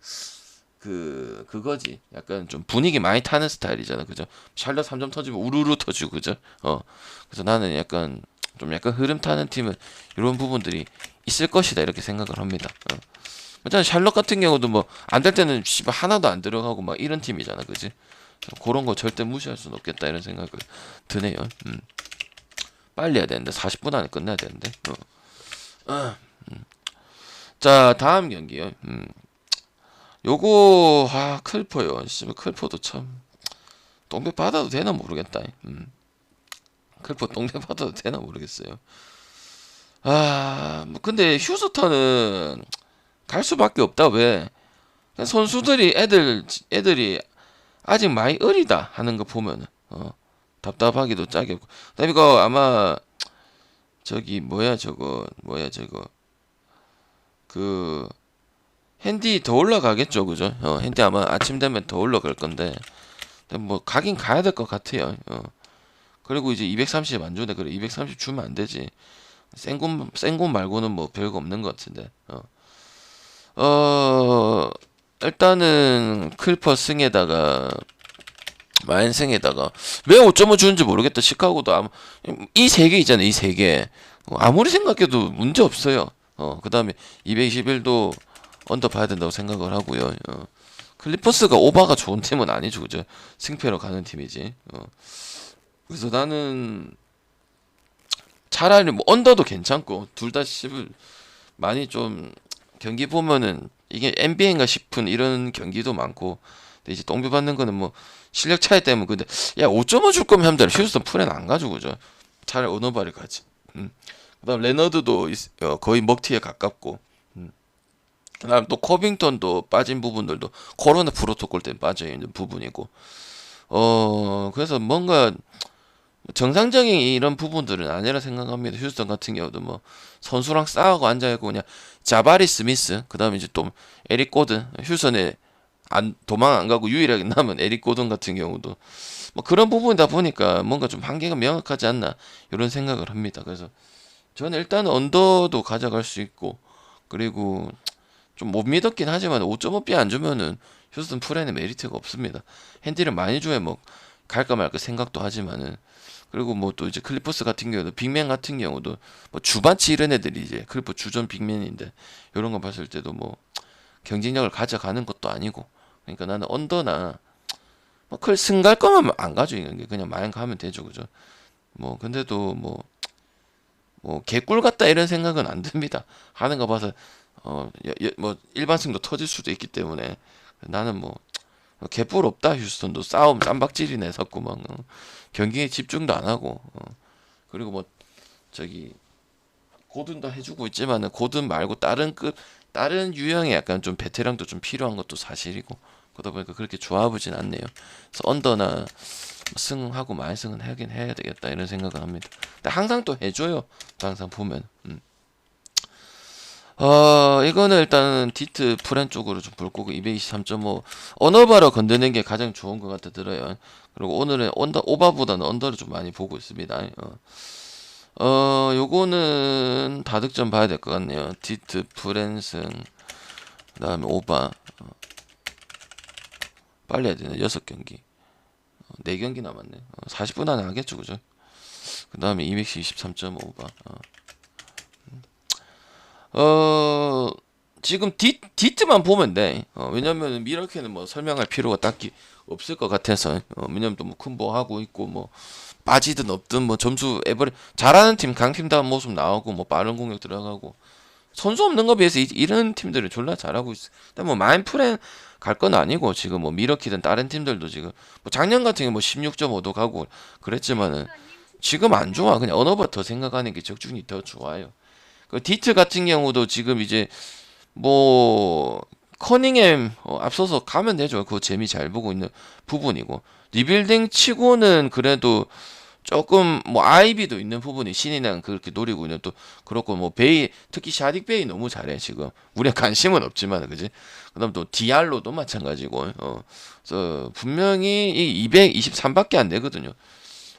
S1: 그거지. 약간 좀 분위기 많이 타는 스타일이잖아. 그죠? 샬럿 3점 터지면 우르르 터지고, 그죠? 그래서 나는 약간, 좀 약간 흐름 타는 팀은 이런 부분들이 있을 것이다. 이렇게 생각을 합니다. 일단 샬럿 같은 경우도 뭐, 안 될 때는 씨발 하나도 안 들어가고 막 이런 팀이잖아. 그지? 그런 거 절대 무시할 수는 없겠다. 이런 생각을 드네요. 빨리 해야 되는데. 40분 안에 끝내야 되는데. 자, 다음 경기요. 요거 클퍼요. 씨발 클퍼도 참 똥배 받아도 되나 모르겠다. 클퍼 똥배 받아도 되나 모르겠어요. 뭐 근데 휴스턴은 갈 수밖에 없다. 왜? 선수들이 애들이 아직 많이 어리다 하는 거 보면은 답답하기도 짝이 없고. 그다음에 이거 아마 저기 저거 그 핸디 더 올라가겠죠, 그죠? 핸디 아마 아침 되면 더 올라갈 건데, 뭐 가긴 가야 될 것 같아요. 그리고 이제 230 안 주네. 그래 230 주면 안 되지. 센곰 말고는 뭐 별거 없는 것 같은데. 일단은 클퍼 승에다가 마인승에다가 왜 5.5 주는지 모르겠다. 시카고도 아마 이 세 개 있잖아요. 이 세 개. 아무리 생각해도 문제 없어요. 그다음에 221도 언더 봐야 된다고 생각을 하고요. 클리퍼스가 오바가 좋은 팀은 아니죠, 그죠? 승패로 가는 팀이지. 그래서 나는 차라리 뭐 언더도 괜찮고 둘 다 많이 좀 경기 보면은 이게 NBA인가 싶은 이런 경기도 많고. 근데 이제 똥배 받는 거는 뭐 실력 차이 때문에. 근데 야 5.5 줄 거면 하면 돼. 휴스턴 풀엔 안 가지고, 그죠? 차라리 오너바를 가지. 그다음 레너드도 거의 먹튀에 가깝고. 그다음 또 코빙턴도 빠진 부분들도 코로나 프로토콜 때문에 빠져 있는 부분이고. 그래서 뭔가 정상적인 이런 부분들은 아니라 생각합니다. 휴스턴 같은 경우도 뭐 선수랑 싸우고 앉아있고 그냥 자바리 스미스, 그다음에 이제 또 에릭 고든. 휴스턴에 도망 안 가고 유일하게 남은 에릭 고든 같은 경우도 뭐 그런 부분이다 보니까 뭔가 좀 한계가 명확하지 않나 이런 생각을 합니다. 그래서 저는 일단 언더도 가져갈 수 있고, 그리고 좀 못 믿었긴 하지만 5.5B 안 주면은 휴스턴 프렌의 메리트가 없습니다. 핸디를 많이 줘야 뭐 갈까 말까 생각도 하지만은. 그리고 뭐 또 이제 클리퍼스 같은 경우도 빅맨 같은 경우도 뭐 주반치 이런 애들이 이제 클리퍼 주전 빅맨인데 이런 거 봤을 때도 뭐 경쟁력을 가져가는 것도 아니고. 그러니까 나는 언더나 뭐클 승갈 거면 안 가져있는 게 그냥 마냥 가면 되죠, 그죠? 뭐 근데도 뭐 개꿀 같다 이런 생각은 안 듭니다. 하는 거 봐서 뭐 일반승도 터질 수도 있기 때문에 나는 뭐 개뿔 없다. 휴스턴도 싸움 쌈박질이네 섞고 막 경기에 집중도 안 하고. 그리고 뭐 저기 고든도 해주고 있지만은 고든 말고 다른 유형의 약간 좀 베테랑도 좀 필요한 것도 사실이고. 그러다 보니까 그렇게 좋아보진 않네요. 그래서 언더나 승하고 마이승은 하긴 해야 되겠다 이런 생각을 합니다. 근데 항상 또 해줘요. 또 항상 보면. 이거는 일단은 디트 프렌 쪽으로 좀 볼 거고 223.5 언어바로 건드는 게 가장 좋은 것 같아 들어요. 그리고 오늘은 오바보다는 언더를 좀 많이 보고 있습니다. 요거는 다득점 봐야 될 것 같네요. 디트 프렌승 그다음에 오바. 빨리 해야 되네. 6경기 4경기 남았네. 40분 안에 하겠죠, 그죠? 그 다음에 223.5 오바. 지금 디트만 보면 돼. 왜냐면 미러키는 뭐 설명할 필요가 딱히 없을 것 같아서. 왜냐면 또 뭐 쿤보 하고 있고 뭐 빠지든 없든 뭐 점수 에버리 잘하는 팀 강팀다운 모습 나오고 뭐 빠른 공격 들어가고 선수 없는 거 비해서 이런 팀들을 졸라 잘하고 있어. 근데 뭐 마인프렌 갈 건 아니고 지금 뭐 미러키든 다른 팀들도 지금 뭐 작년 같은 경우 뭐 16.5도 가고 그랬지만은 지금 안 좋아. 그냥 언어버 더 생각하는 게 적중이 더 좋아요. 그 디트 같은 경우도 지금 이제 뭐 커닝햄 앞서서 가면 되죠. 그거 재미 잘 보고 있는 부분이고 리빌딩 치고는 그래도 조금 뭐 아이비도 있는 부분이 신인왕 그렇게 노리고 있는 또 그렇고 뭐 베이 특히 샤딕 베이 너무 잘해 지금 우리가 관심은 없지만 그지 그다음 또 디알로도 마찬가지고 그래서 분명히 이 223밖에 안 되거든요.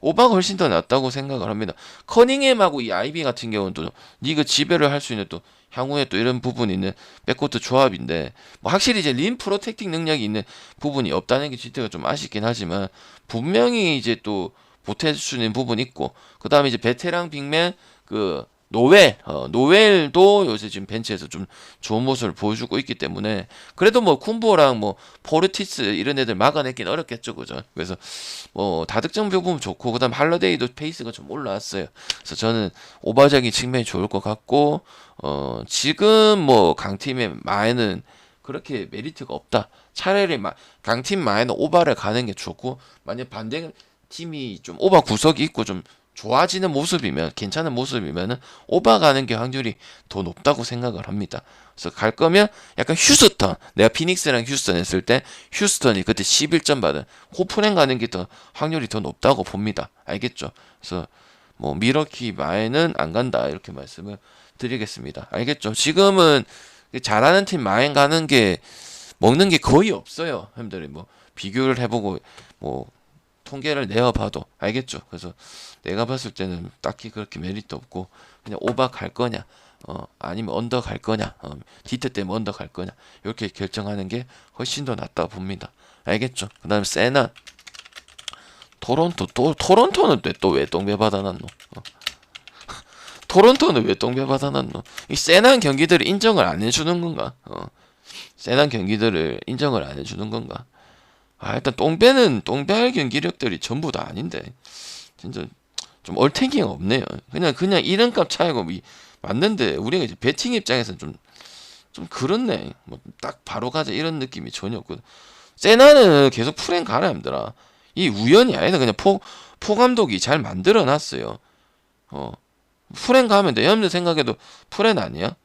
S1: 오바가 훨씬 더 낫다고 생각을 합니다. 커닝햄하고 이 아이비 같은 경우는 또 리그 지배를 할 수 있는 또 향후에 또 이런 부분이 있는 백코트 조합인데 뭐 확실히 이제 림 프로텍팅 능력이 있는 부분이 없다는 게 GT가 좀 아쉽긴 하지만 분명히 이제 또 보탤 수 있는 부분이 있고 그 다음에 이제 베테랑 빅맨 그 노웰도 요새 지금 벤치에서 좀 좋은 모습을 보여주고 있기 때문에 그래도 뭐 쿤보랑 뭐 포르티스 이런 애들 막아내긴 어렵겠죠, 그죠? 그래서 뭐 다득점 부분 좋고 그다음 할러데이도 페이스가 좀 올라왔어요. 그래서 저는 오버적인 측면이 좋을 것 같고 지금 뭐 강팀의 마에는 그렇게 메리트가 없다. 차라리 강팀 마에는 오바를 가는 게 좋고 만약 반대 팀이 좀 오바 구석이 있고 좀 좋아지는 모습이면 괜찮은 모습이면은 오바 가는 게 확률이 더 높다고 생각을 합니다. 그래서 갈 거면 약간 휴스턴 내가 피닉스랑 휴스턴 했을 때 휴스턴이 그때 11점 받은 호프랭 가는 게 더 확률이 더 높다고 봅니다. 알겠죠? 그래서 뭐 미러키 마에는 안 간다 이렇게 말씀을 드리겠습니다. 알겠죠? 지금은 잘하는 팀 마에 가는 게 먹는 게 거의 없어요. 형들이 뭐 비교를 해보고 뭐 통계를 내어봐도 알겠죠. 그래서 내가 봤을 때는 딱히 그렇게 메리트 없고 그냥 오바 갈 거냐, 아니면 언더 갈 거냐, 디트 때문에 언더 갈 거냐 이렇게 결정하는 게 훨씬 더 낫다 봅니다. 알겠죠. 그다음 세나 토론토 토론토는 또 왜 똥배 받아놨노? 토론토는 왜 똥배 받아놨노? 이 세난 경기들을 인정을 안 해주는 건가? 세난 경기들을 인정을 안 해주는 건가? 일단 똥배할 경기력들이 전부 다 아닌데 진짜 좀 얼탱기가 없네요. 그냥 이름값 차이고 맞는데 우리가 이제 배팅 입장에서는 좀 그렇네. 뭐 딱 바로 가자 이런 느낌이 전혀 없거든. 세나는 계속 풀행 가라 힘들어. 이 우연이 아니다. 그냥 포 감독이 잘 만들어 놨어요. 풀행 가면 돼. 여러분들 생각해도 풀행 아니야?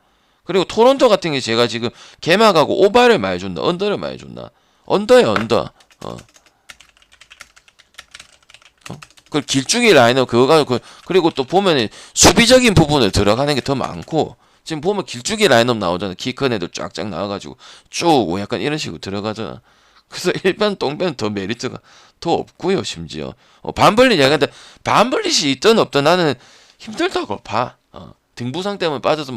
S1: 그리고 토론토 같은 게 제가 지금 개막하고 오바를 많이 줬나 언더를 많이 줬나? 언더야 언더. 그 길쭉이 라인업 그거 가지고 그리고 또 보면은 수비적인 부분을 들어가는 게 더 많고 지금 보면 길쭉이 라인업 나오잖아. 키 큰 애들 쫙쫙 나와가지고 쭉 약간 이런 식으로 들어가잖아. 그래서 일반 똥배는 더 메리트가 더 없고요. 심지어 반블릿 얘기하는데 반블릿이 있든 없든 나는 힘들다고 봐. 등부상 때문에 빠져서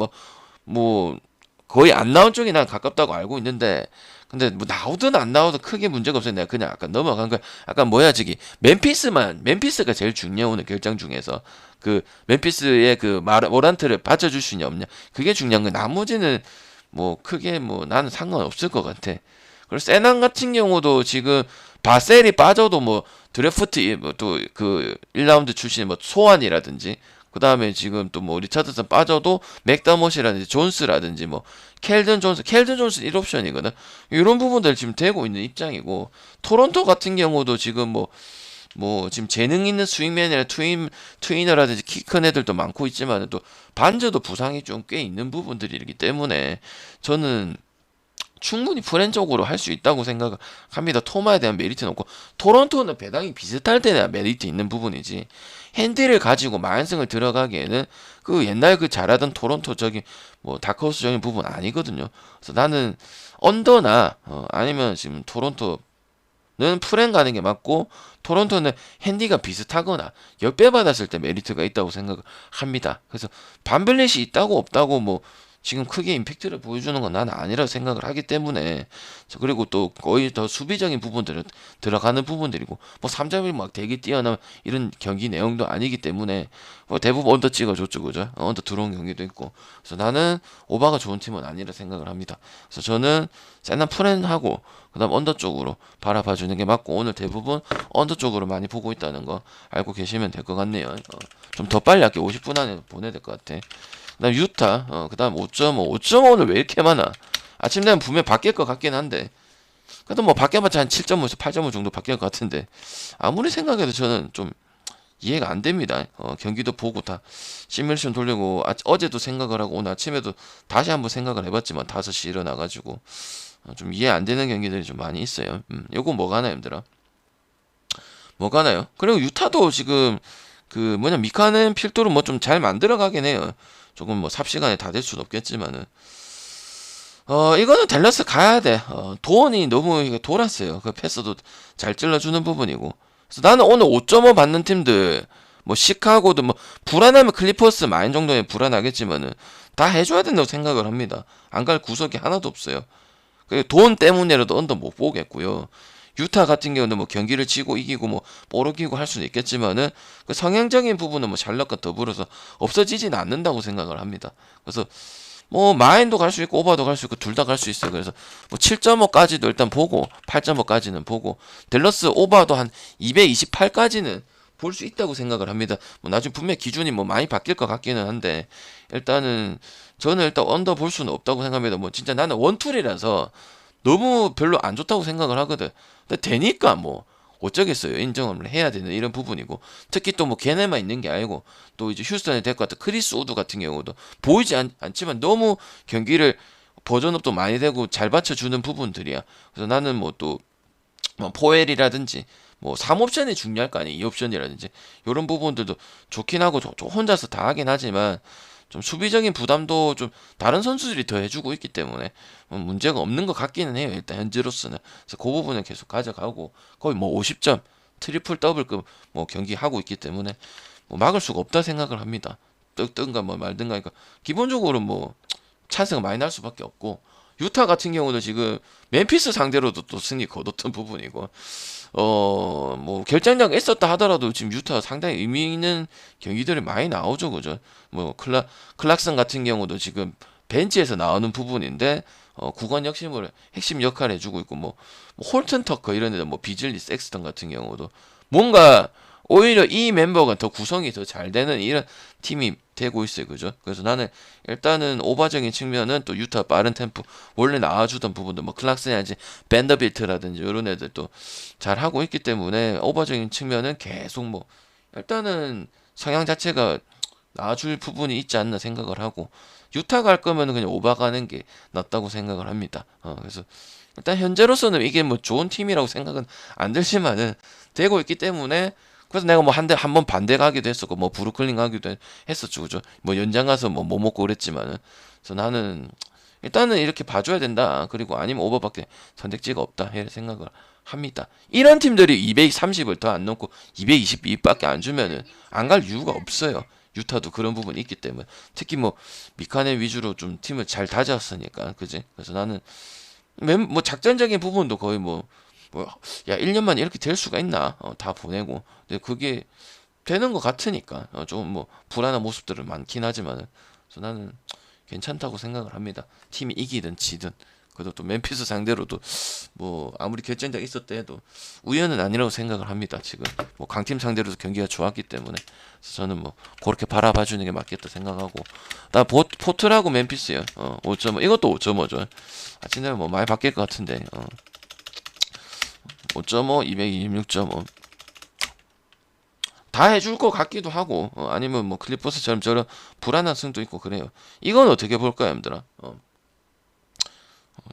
S1: 뭐 거의 안 나온 쪽이 난 가깝다고 알고 있는데 근데 뭐 나오든 안 나오든 크게 문제가 없어요. 내가 그냥 아까 넘어간 거야. 약간 뭐야 저기 멤피스가 제일 중요해 오늘 결정 중에서 그 멤피스의 그 모란트를 받쳐줄 수 있냐 없냐 그게 중요한 거야. 나머지는 뭐 크게 뭐 나는 상관없을 것 같아. 그리고 세난 같은 경우도 지금 바셀이 빠져도 뭐 드래프트 뭐또 그 1라운드 출신 뭐 소환이라든지 그 다음에 지금 또 뭐 리차드슨 빠져도 맥더머시라든지 존스라든지 뭐 켈든 존스 1옵션이거든. 이런 부분들 지금 되고 있는 입장이고 토론토 같은 경우도 지금 뭐 지금 재능 있는 스윙맨이나 트위너라든지 키 큰 애들도 많고 있지만 또 반저도 부상이 좀 꽤 있는 부분들이기 때문에 저는 충분히 프랜적으로 할 수 있다고 생각합니다. 토마에 대한 메리트는 없고 토론토는 배당이 비슷할 때 대한 메리트 있는 부분이지 핸디를 가지고 만승을 들어가기에는 그 옛날 그 잘하던 토론토적인 뭐 다크호스적인 부분 아니거든요. 그래서 나는 언더나 아니면 지금 토론토는 프랜 가는 게 맞고 토론토는 핸디가 비슷하거나 역배 받았을 때 메리트가 있다고 생각합니다. 그래서 반블렛이 있다고 없다고 뭐 지금 크게 임팩트를 보여주는 건 나는 아니라고 생각을 하기 때문에 그리고 또 거의 더 수비적인 부분들은 들어가는 부분들이고 뭐 3.1 막 되게 뛰어난 이런 경기 내용도 아니기 때문에 뭐 대부분 언더 찍어줬죠 그죠? 언더 들어온 경기도 있고 그래서 나는 오바가 좋은 팀은 아니라 생각을 합니다. 그래서 저는 세난 프렌하고 그 다음 언더 쪽으로 바라봐주는 게 맞고 오늘 대부분 언더 쪽으로 많이 보고 있다는 거 알고 계시면 될 것 같네요. 좀 더 빨리 할게 50분 안에 보내야 될 것 같아. 그다음 유타, 그다음 5.5, 5.5는 왜 이렇게 많아? 아침 되면 분명 바뀔 것 같긴 한데, 그래도 뭐 바뀌어봤자 한 7.5에서 8.5 정도 바뀔 것 같은데, 아무리 생각해도 저는 좀 이해가 안 됩니다. 경기도 보고 다 시뮬레이션 돌리고 어제도 생각을 하고 오늘 아침에도 다시 한번 생각을 해봤지만 5시 일어나가지고 좀 이해 안 되는 경기들이 좀 많이 있어요. 요거 뭐가 하나요, 얘들아? 뭐가 하나요? 그리고 유타도 지금 그 뭐냐 미카는 필두를 뭐 좀 잘 만들어가긴 해요. 조금 뭐 삽시간에 다 될 수는 없겠지만은 이거는 댈러스 가야 돼. 도원이 너무 이게 돌았어요. 그 패스도 잘 찔러주는 부분이고. 그래서 나는 오늘 5.5 받는 팀들 뭐 시카고도 뭐 불안하면 클리퍼스 마인 정도에 불안하겠지만은 다 해줘야 된다고 생각을 합니다. 안 갈 구석이 하나도 없어요. 돈 때문에라도 언더 못 보겠고요. 유타 같은 경우는 뭐 경기를 지고 이기고 뭐 뽀록이고 할 수는 있겠지만은 그 성향적인 부분은 뭐 샬럿과 더불어서 없어지진 않는다고 생각을 합니다. 그래서 뭐 마인도 갈 수 있고 오바도 갈 수 있고 둘 다 갈 수 있어요. 그래서 뭐 7.5까지도 일단 보고 8.5까지는 보고 댈러스 오바도 한 228까지는 볼 수 있다고 생각을 합니다. 뭐 나중에 분명 기준이 뭐 많이 바뀔 것 같기는 한데 일단은 저는 일단 언더 볼 수는 없다고 생각합니다. 뭐 진짜 나는 원툴이라서 너무 별로 안 좋다고 생각을 하거든. 근데 되니까 뭐 어쩌겠어요. 인정을 해야 되는 이런 부분이고 특히 또 뭐 걔네만 있는 게 아니고 또 이제 휴스턴에 될 것 같은 크리스 우드 같은 경우도 보이지 않지만 너무 경기를 버전업도 많이 되고 잘 받쳐주는 부분들이야. 그래서 나는 뭐 또 뭐 포엘이라든지 뭐 3옵션이 중요할 거 아니에요. 2옵션이라든지 이런 부분들도 좋긴 하고 혼자서 다 하긴 하지만 좀 수비적인 부담도 좀 다른 선수들이 더 해주고 있기 때문에 문제가 없는 것 같기는 해요. 일단 현재로서는. 그래서 그 부분은 계속 가져가고 거의 뭐 50점 트리플 더블급 뭐 경기 하고 있기 때문에 뭐 막을 수가 없다 생각을 합니다. 뜨든가 뭐 말든가 하니까 기본적으로 뭐 찬스가 많이 날 수밖에 없고 유타 같은 경우도 지금 멤피스 상대로도 또 승리 거뒀던 부분이고 뭐 결정력 있었다 하더라도 지금 유타 상당히 의미 있는 경기들이 많이 나오죠, 그죠? 뭐 클락슨 같은 경우도 지금 벤치에서 나오는 부분인데 구간 역심을 핵심 역할을 해주고 있고 뭐 홀튼 터커 이런 애들 뭐 비즐리 섹스턴 같은 경우도 뭔가 오히려 이 멤버가 더 구성이 더 잘 되는 이런 팀이 되고 있어요, 그죠? 그래서 나는 일단은 오바적인 측면은 또 유타 빠른 템포 원래 나와주던 부분도 뭐 클락슨이라든지 밴더빌트라든지 이런 애들도 잘 하고 있기 때문에 오바적인 측면은 계속 뭐 일단은 성향 자체가 나와줄 부분이 있지 않나 생각을 하고 유타 갈 거면은 그냥 오바 가는 게 낫다고 생각을 합니다. 그래서 일단 현재로서는 이게 뭐 좋은 팀이라고 생각은 안 들지만은 되고 있기 때문에 그래서 내가 뭐 한 번 반대 가기도 했었고 뭐 브루클린 가기도 했었죠, 그죠? 뭐 연장 가서 뭐 먹고 그랬지만은 그래서 나는 일단은 이렇게 봐줘야 된다. 그리고 아니면 오버밖에 선택지가 없다. 이런 생각을 합니다. 이런 팀들이 230을 더 안 넣고 222밖에 안 주면은 안 갈 이유가 없어요. 유타도 그런 부분이 있기 때문에 특히 뭐 미카네 위주로 좀 팀을 잘 다졌으니까 그지? 그래서 나는 뭐 작전적인 부분도 거의 야 1년만 이렇게 될 수가 있나? 다 보내고 근데 그게 되는 것 같으니까 좀 뭐 불안한 모습들은 많긴 하지만은 그래서 나는 괜찮다고 생각을 합니다. 팀이 이기든 지든 그래도 또 멤피스 상대로도 뭐 아무리 결정적 있었다 해도 우연은 아니라고 생각을 합니다. 지금 뭐 강팀 상대로도 경기가 좋았기 때문에 그래서 저는 뭐 그렇게 바라봐 주는 게 맞겠다 생각하고 나 포트라고 멤피스요. 5.5 이것도 5.5죠. 아침에 뭐 많이 바뀔 것 같은데 5.5 226.5 다 해줄 것 같기도 하고 아니면 뭐 클리퍼스처럼 저런 불안한 승도 있고 그래요. 이건 어떻게 볼까요, 여러분들아?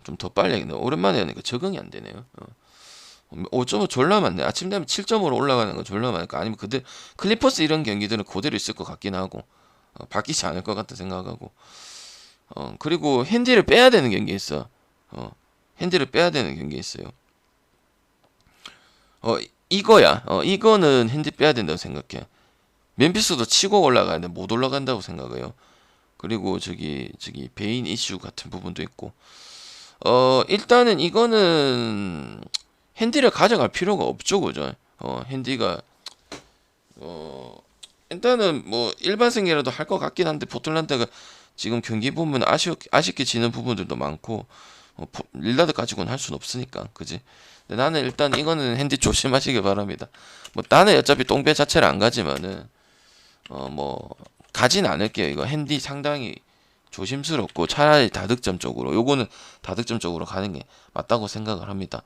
S1: 좀 더 빨리 해야겠네. 오랜만에 하니까 적응이 안 되네요. 5.5 졸라 많네. 아침 되면 7.5로 올라가는 거 졸라 많으니까 아니면 클리퍼스 이런 경기들은 그대로 있을 것 같긴 하고 바뀌지 않을 것 같다 생각하고 그리고 핸디를 빼야 되는 경기 있어. 핸디를 빼야 되는 경기 있어요. 이거야. 이거는 핸디 빼야 된다고 생각해. 멤피스도 치고 올라가는데 못 올라간다고 생각해요. 그리고 저기 베인 이슈 같은 부분도 있고. 일단은 이거는 핸디를 가져갈 필요가 없죠, 그죠? 핸디가 일단은 뭐 일반 승이라도 할 것 같긴 한데 포틀란드가 지금 경기 보면 아쉽게 지는 부분들도 많고 릴라드 가지고는 할 수는 없으니까, 그지? 근데 나는 일단 이거는 핸디 조심하시길 바랍니다. 뭐 나는 어차피 똥배 자체를 안 가지만은 뭐 가진 않을게요. 이거 핸디 상당히 조심스럽고 차라리 다득점 쪽으로 요거는 다득점 쪽으로 가는 게 맞다고 생각을 합니다.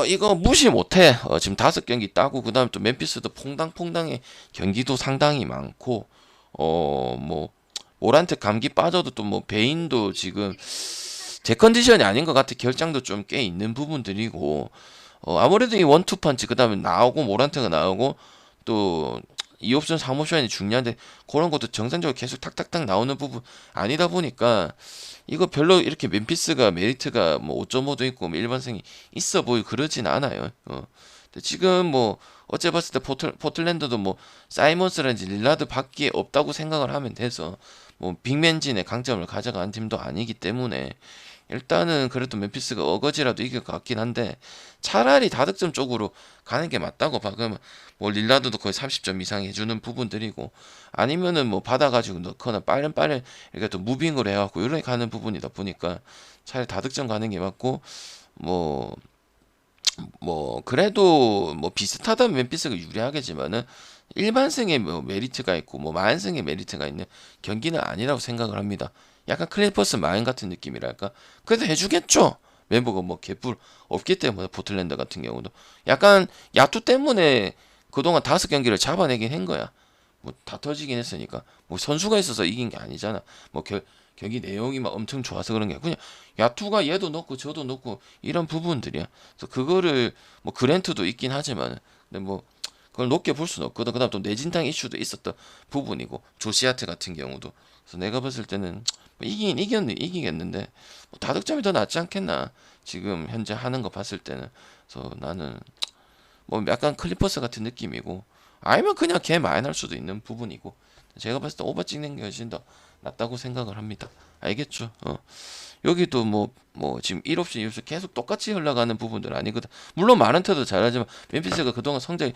S1: 이거 무시 못해. 지금 5경기 따고 그다음에 또 멤피스도 퐁당퐁당의 경기도 상당히 많고 뭐 모란트 감기 빠져도 또 뭐 베인도 지금 제 컨디션이 아닌 것 같아. 결장도 좀 꽤 있는 부분들이고 아무래도 이 원투 펀치 그다음에 나오고 모란트가 나오고 또 2옵션, 3옵션이 중요한데 그런 것도 정상적으로 계속 탁탁탁 나오는 부분 아니다 보니까 이거 별로 이렇게 멤피스가 메리트가 뭐 5.5도 있고 뭐 일반성이 있어 보이고 그러진 않아요. 근데 지금 뭐 어째 봤을 때 포틀랜드도 뭐 사이먼스라든지 릴라드 밖에 없다고 생각을 하면 돼서 뭐 빅맨진의 강점을 가져간 팀도 아니기 때문에 일단은 그래도 멤피스가 어거지라도 이길 것 같긴 한데 차라리 다득점 쪽으로 가는 게 맞다고 봐. 그러면 뭐 릴라드도 거의 30점 이상 해주는 부분들이고 아니면은 뭐 받아가지고 넣거나 빠른 이렇게 또 무빙으로 해갖고 이렇게 가는 부분이다 보니까 차라리 다득점 가는 게 맞고 뭐 그래도 뭐 비슷하다면 멤피스가 유리하겠지만은 일반승의 뭐 메리트가 있고 뭐 만승의 메리트가 있는 경기는 아니라고 생각을 합니다. 약간 클리퍼스 마인 같은 느낌이랄까. 그래도 해주겠죠. 멤버가 뭐 개뿔 없기 때문에 포틀랜드 같은 경우도 약간 야투 때문에 그동안 5경기를 잡아내긴 한 거야. 뭐 다 터지긴 했으니까 뭐 선수가 있어서 이긴 게 아니잖아. 뭐 경기 내용이 막 엄청 좋아서 그런 게 그냥 야투가 얘도 넣고 저도 넣고 이런 부분들이야. 그래서 그거를 뭐 그랜트도 있긴 하지만 근데 뭐 그걸 높게 볼 수는 없거든. 그다음 또 내진탕 이슈도 있었던 부분이고 조시아트 같은 경우도 그래서 내가 봤을 때는 뭐 이기겠는데 뭐 다득점이 더 낫지 않겠나 지금 현재 하는 거 봤을 때는. 그래서 나는 뭐 약간 클리퍼스 같은 느낌이고 아니면 그냥 걔 마이너할 수도 있는 부분이고 제가 봤을 때 오버 찍는 게 훨씬 더 낫다고 생각을 합니다. 알겠죠? 여기도 뭐 지금 1옵션, 2옵션 계속 똑같이 흘러가는 부분들 아니거든. 물론 마른트도 잘하지만 멤피스가 그동안 성적이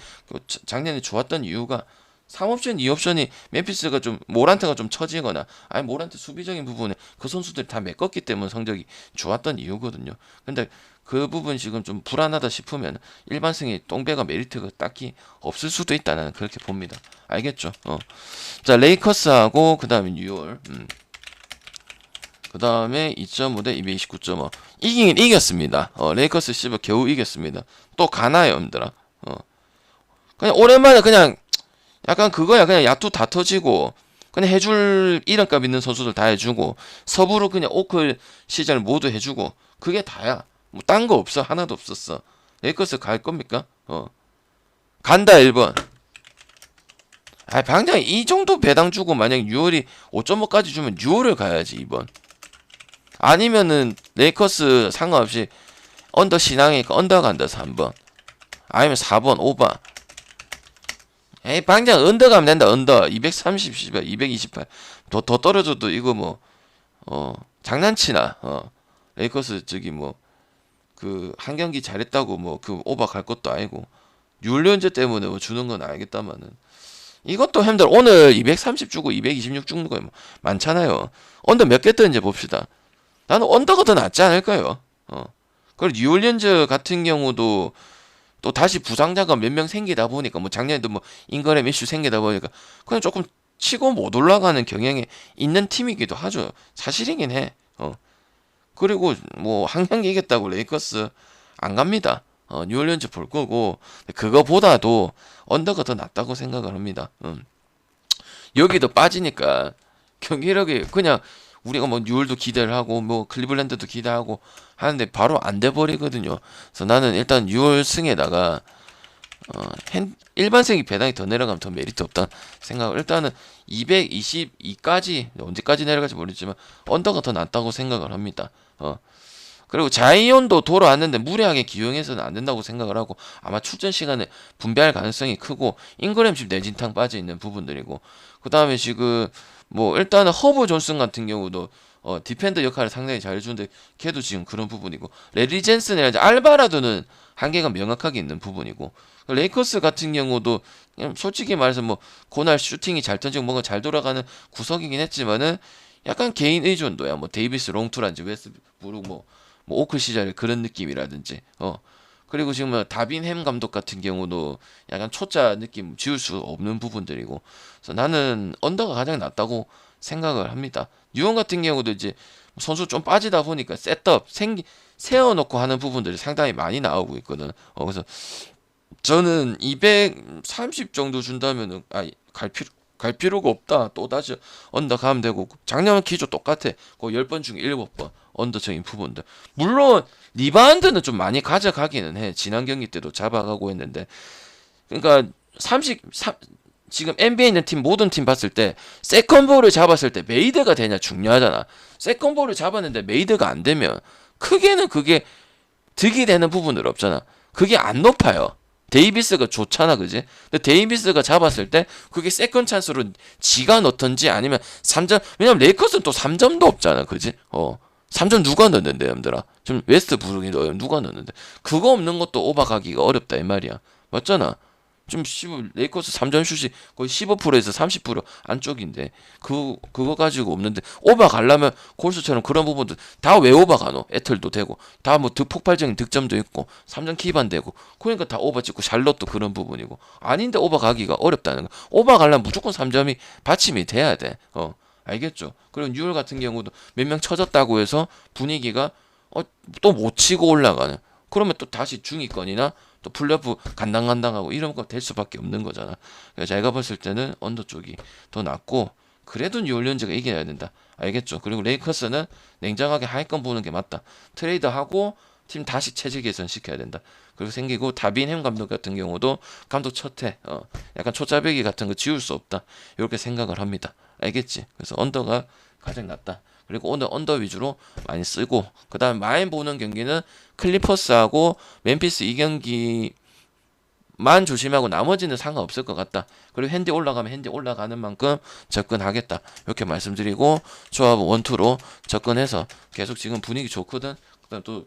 S1: 작년에 좋았던 이유가 3옵션, 2옵션이 멤피스가 좀 모란트가 좀 처지거나 아니 모란트 수비적인 부분에 그 선수들이 다 메꿨기 때문에 성적이 좋았던 이유거든요. 근데 그 부분 지금 좀 불안하다 싶으면 일반승이 똥배가 메리트가 딱히 없을 수도 있다는 그렇게 봅니다. 알겠죠? 자 레이커스하고 그 다음에 뉴올 그 다음에 2.5 대 229.5 이기긴 이겼습니다. 레이커스 씨발 겨우 이겼습니다. 또 가나요 여러분들아. 그냥 오랜만에 그냥 약간 그거야. 그냥 야투 다 터지고 그냥 해줄 이름값 있는 선수들 다 해주고 서부로 그냥 오클 시절 모두 해주고 그게 다야. 뭐 딴 거 없어. 하나도 없었어. 레이커스 갈 겁니까? 간다 1번. 아 당장 이 정도 배당 주고 만약 6월이 5.5까지 주면 6월을 가야지 2번. 아니면은 레이커스 상관없이 언더 신앙이니까 언더 간다 3번. 아니면 4번 5번. 에이 방장 언더 가면 된다. 언더 230 228 더 떨어져도 이거 뭐 장난치나. 레이커스 저기 뭐 그 한 경기 잘했다고 뭐 그 오버 갈 것도 아니고 뉴올리언즈 때문에 뭐 주는 건 알겠다마는 이것도 힘들. 오늘 230 주고 226 주는 거 뭐 많잖아요. 언더 몇 개 뜨는지 봅시다. 나는 언더가 더 낫지 않을까요? 그리고 뉴올리언즈 같은 경우도 또 다시 부상자가 몇 명 생기다 보니까 뭐 작년에도 뭐 잉거램 이슈 생기다 보니까 그냥 조금 치고 못 올라가는 경향이 있는 팀이기도 하죠. 사실이긴 해. 그리고 뭐 한 경기 이겼다고 레이커스 안 갑니다. 뉴올리언즈 볼 거고 그거보다도 언더가 더 낫다고 생각을 합니다. 여기도 빠지니까 경기력이 그냥 우리가 뭐 뉴올도 기대를 하고 뭐 클리블랜드도 기대하고 하는데 바로 안 돼 버리거든요. 그래서 나는 일단 뉴올 승에다가 일반생이 배당이 더 내려가면 더 메리트 없다 생각을 일단은 222까지 언제까지 내려갈지 모르겠지만 언더가 더 낫다고 생각을 합니다. 그리고 자이온도 돌아왔는데 무리하게 기용해서는 안 된다고 생각을 하고 아마 출전 시간에 분배할 가능성이 크고 잉그램 집 내진탕 빠져 있는 부분들이고 그 다음에 지금 뭐 일단은 허브 존슨 같은 경우도 디펜더 역할을 상당히 잘해주는데 걔도 지금 그런 부분이고 레리 젠슨이나 알바라도는 한계가 명확하게 있는 부분이고 레이커스 같은 경우도 그냥 솔직히 말해서 뭐 그날 슈팅이 잘 던지고 뭔가 잘 돌아가는 구석이긴 했지만은 약간 개인 의존도야. 뭐 데이비스 롱투란지 웨스브룩 뭐 오클 시절의 그런 느낌이라든지 그리고 지금 뭐 다빈 햄 감독 같은 경우도 약간 초짜 느낌 지울 수 없는 부분들이고 그래서 나는 언더가 가장 낫다고 생각을 합니다. 뉴온 같은 경우도 이제 선수 좀 빠지다 보니까 셋업 세워놓고 하는 부분들이 상당히 많이 나오고 있거든. 그래서 저는 230 정도 준다면은 갈 필요가 없다. 또 다시 언더 가면 되고 작년 기조 똑같아. 그 10번 중에 7번 언더적인 부분들. 물론 리바운드는 좀 많이 가져가기는 해. 지난 경기 때도 잡아가고 했는데 그러니까 지금 NBA에 있는 팀 모든 팀 봤을 때 세컨볼을 잡았을 때 메이드가 되냐 중요하잖아. 세컨볼을 잡았는데 메이드가 안 되면 크게는 그게 득이 되는 부분은 없잖아. 그게 안 높아요. 데이비스가 좋잖아, 그지? 근데 데이비스가 잡았을 때 그게 세컨 찬스로 지가 넣던지 아니면 3점, 왜냐면 레이커스는 또 3점도 없잖아, 그지? 3점 누가 넣는데, 여러분들아? 지금 웨스트 브룩이 누가 넣는데? 그거 없는 것도 오버가기가 어렵다, 이 말이야. 맞잖아? 좀 레이커스 3점 슛이 거의 15%에서 30% 안쪽인데 그거 가지고 없는데 오버 가려면 골수처럼 그런 부분도 다 왜 오버 가노? 애틀도 되고 다 뭐 폭발적인 득점도 있고 3점 기반 되고 그러니까 다 오버 찍고 샬롯도 그런 부분이고 아닌데 오버 가기가 어렵다는 거. 오버 가려면 무조건 3점이 받침이 돼야 돼. 알겠죠? 그리고 뉴욕 같은 경우도 몇 명 쳐졌다고 해서 분위기가 또 못 치고 올라가는 그러면 또 다시 중위권이나 또 플레이오프 간당간당하고 이런 거 될 수밖에 없는 거잖아. 그래서 제가 봤을 때는 언더 쪽이 더 낫고 그래도 뉴올리언즈가 이겨야 된다. 알겠죠? 그리고 레이커스는 냉정하게 하위권 보는 게 맞다. 트레이드하고 팀 다시 체질 개선 시켜야 된다. 그리고 생기고 다빈 햄 감독 같은 경우도 감독 첫해 약간 초짜배기 같은 거 지울 수 없다. 이렇게 생각을 합니다. 알겠지? 그래서 언더가 가장 낫다. 그리고 오늘 언더 위주로 많이 쓰고 그 다음 많이 보는 경기는 클리퍼스하고 멤피스 이 경기만 조심하고 나머지는 상관없을 것 같다. 그리고 핸디 올라가면 핸디 올라가는 만큼 접근하겠다. 이렇게 말씀드리고 조합 원투로 접근해서 계속 지금 분위기 좋거든. 그 다음 또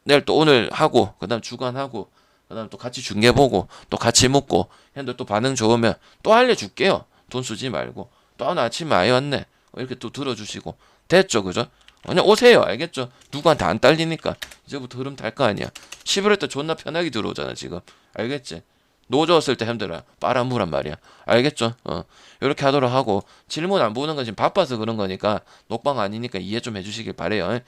S1: 내일 또 오늘 하고 그 다음 주간하고 그 다음 또 같이 중계 보고 또 같이 먹고 핸들 또 반응 좋으면 또 알려줄게요. 돈 쓰지 말고 또 오늘 아침에 아예 왔네. 이렇게 또 들어주시고 됐죠, 그죠? 그냥 오세요, 알겠죠? 누구한테 안 딸리니까 이제부터 흐름 탈 거 아니야. 11월 때 존나 편하게 들어오잖아 지금, 알겠지? 노졌을 때 힘들어 빨아무란 말이야, 알겠죠? 이렇게 하도록 하고 질문 안 보는 건 지금 바빠서 그런 거니까 녹방 아니니까 이해 좀 해주시길 바래요.